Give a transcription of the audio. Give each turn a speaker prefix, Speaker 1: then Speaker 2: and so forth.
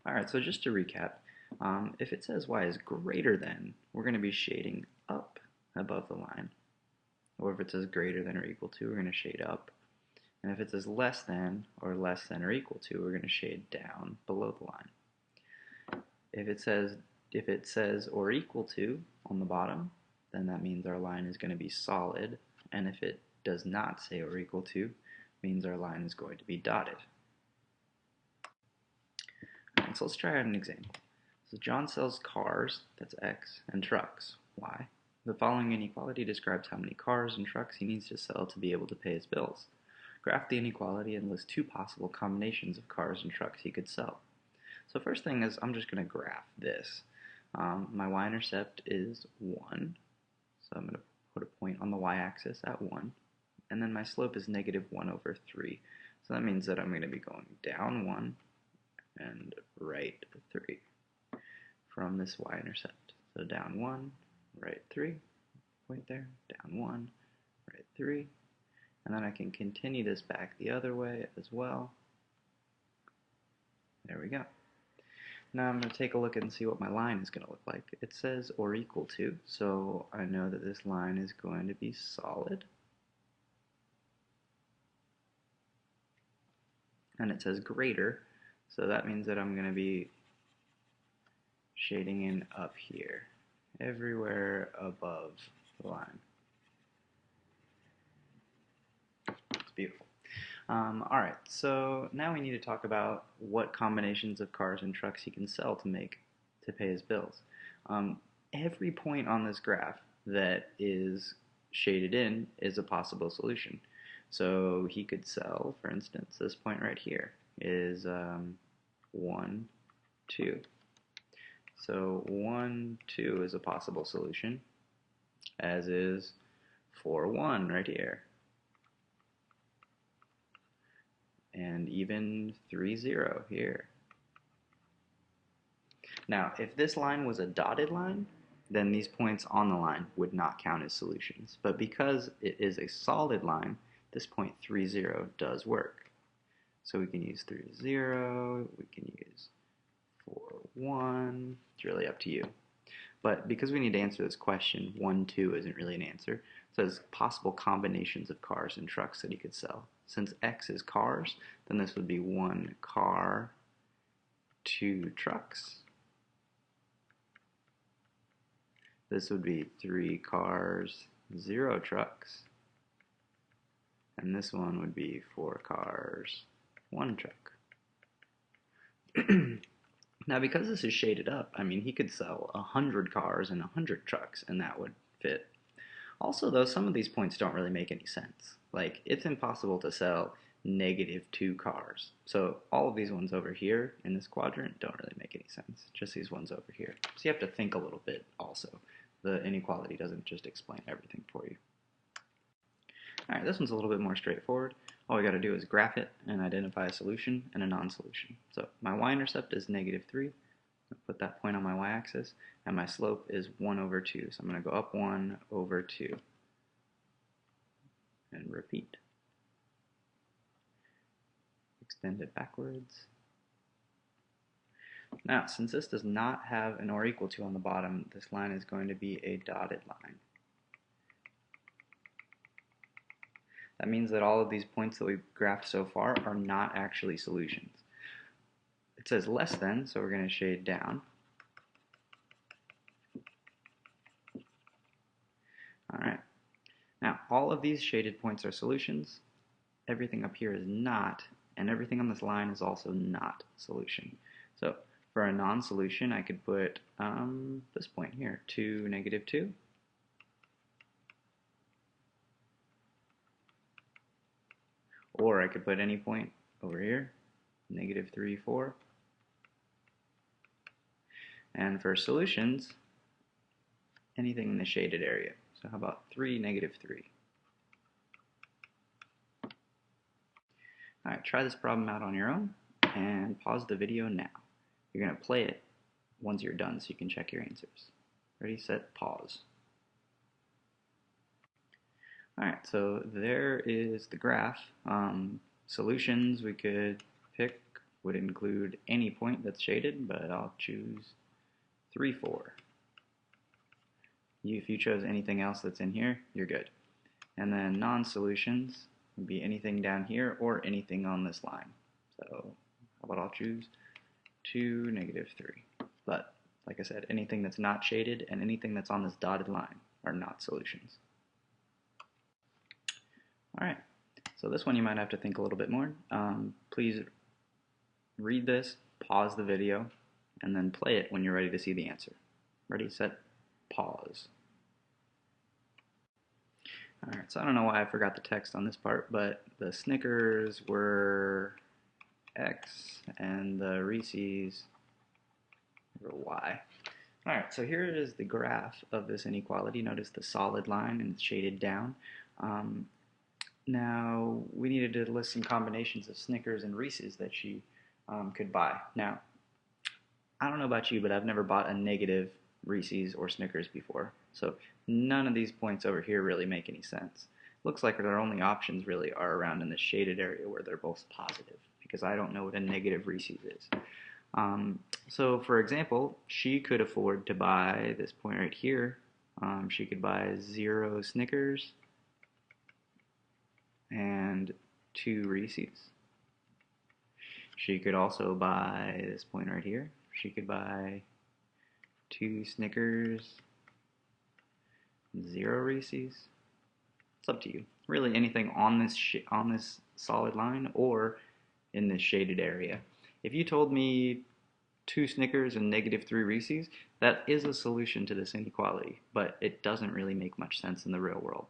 Speaker 1: Alright, so just to recap, if it says y is greater than, we're going to be shading up above the line. Or if it says greater than or equal to, we're going to shade up. And if it says less than or equal to, we're going to shade down below the line. If it says or equal to on the bottom, then that means our line is going to be solid. And if it does not say or equal to, it means our line is going to be dotted. Alright, so let's try out an example. So John sells cars, that's X, and trucks, Y. The following inequality describes how many cars and trucks he needs to sell to be able to pay his bills. Graph the inequality and list two possible combinations of cars and trucks he could sell. So first thing is I'm just going to graph this. My y-intercept is 1, so I'm going to put a point on the y-axis at 1, and then my slope is negative 1 over 3. So that means that I'm going to be going down 1 and right 3 from this y-intercept. So down 1, right 3, point there, down 1, right 3, and then I can continue this back the other way as well. There we go. Now I'm going to take a look and see what my line is going to look like. It says or equal to, so I know that this line is going to be solid. And it says greater, so that means that I'm going to be shading in up here, everywhere above the line. It's beautiful. Alright, so now we need to talk about what combinations of cars and trucks he can sell to pay his bills. Every point on this graph that is shaded in is a possible solution. So he could sell, for instance, this point right here is 1, 2. So 1, 2 is a possible solution, as is 4, 1 right here. And even 3, 0 here. Now, if this line was a dotted line, then these points on the line would not count as solutions. But because it is a solid line, this point 3, 0 does work. So we can use 3, 0, we can use 4, 1, it's really up to you. But because we need to answer this question, 1, 2 isn't really an answer. It says possible combinations of cars and trucks that he could sell. Since X is cars, then this would be 1 car, 2 trucks. This would be 3 cars, 0 trucks. And this one would be 4 cars, 1 truck. Now, because this is shaded up, I mean, he could sell 100 cars and 100 trucks, and that would fit. Also, though, some of these points don't really make any sense. Like, it's impossible to sell -2 cars. So all of these ones over here in this quadrant don't really make any sense. Just these ones over here. So you have to think a little bit also. The inequality doesn't just explain everything for you. Alright, this one's a little bit more straightforward. All we got to do is graph it and identify a solution and a non-solution. So my y-intercept is -3. I'll put that point on my y-axis, and my slope is 1 over 2. So I'm going to go up 1 over 2 and repeat. Extend it backwards. Now, since this does not have an or equal to on the bottom, this line is going to be a dotted line. That means that all of these points that we've graphed so far are not actually solutions. It says less than, so we're going to shade down. Alright. Now, all of these shaded points are solutions. Everything up here is not, and everything on this line is also not a solution. So, for a non-solution, I could put this point here, 2, -2. Or I could put any point over here, -3, 4. And for solutions, anything in the shaded area. So how about 3, -3? Alright, try this problem out on your own and pause the video now. You're going to play it once you're done so you can check your answers. Ready, set, pause. Alright, so there is the graph. Solutions, we could pick would include any point that's shaded, but I'll choose 3, 4. If you chose anything else that's in here, you're good. And then non-solutions would be anything down here or anything on this line. So how about I'll choose 2, -3. But like I said, anything that's not shaded and anything that's on this dotted line are not solutions. Alright, so this one you might have to think a little bit more. Please read this, pause the video, and then play it when you're ready to see the answer. Ready, set, pause. Alright, so I don't know why I forgot the text on this part, but the Snickers were X and the Reese's were Y. Alright, so here is the graph of this inequality. Notice the solid line and it's shaded down. Now, we needed to list some combinations of Snickers and Reese's that she could buy. Now, I don't know about you, but I've never bought a negative Reese's or Snickers before. So none of these points over here really make any sense. Looks like their only options really are around in the shaded area where they're both positive, because I don't know what a negative Reese's is. So for example, she could afford to buy this point right here. She could buy 0 Snickers and 2 Reese's. She could also buy this point right here. She could buy 2 Snickers, 0 Reese's. It's up to you. Really, anything on this solid line or in this shaded area. If you told me 2 Snickers and -3 Reese's, that is a solution to this inequality, but it doesn't really make much sense in the real world.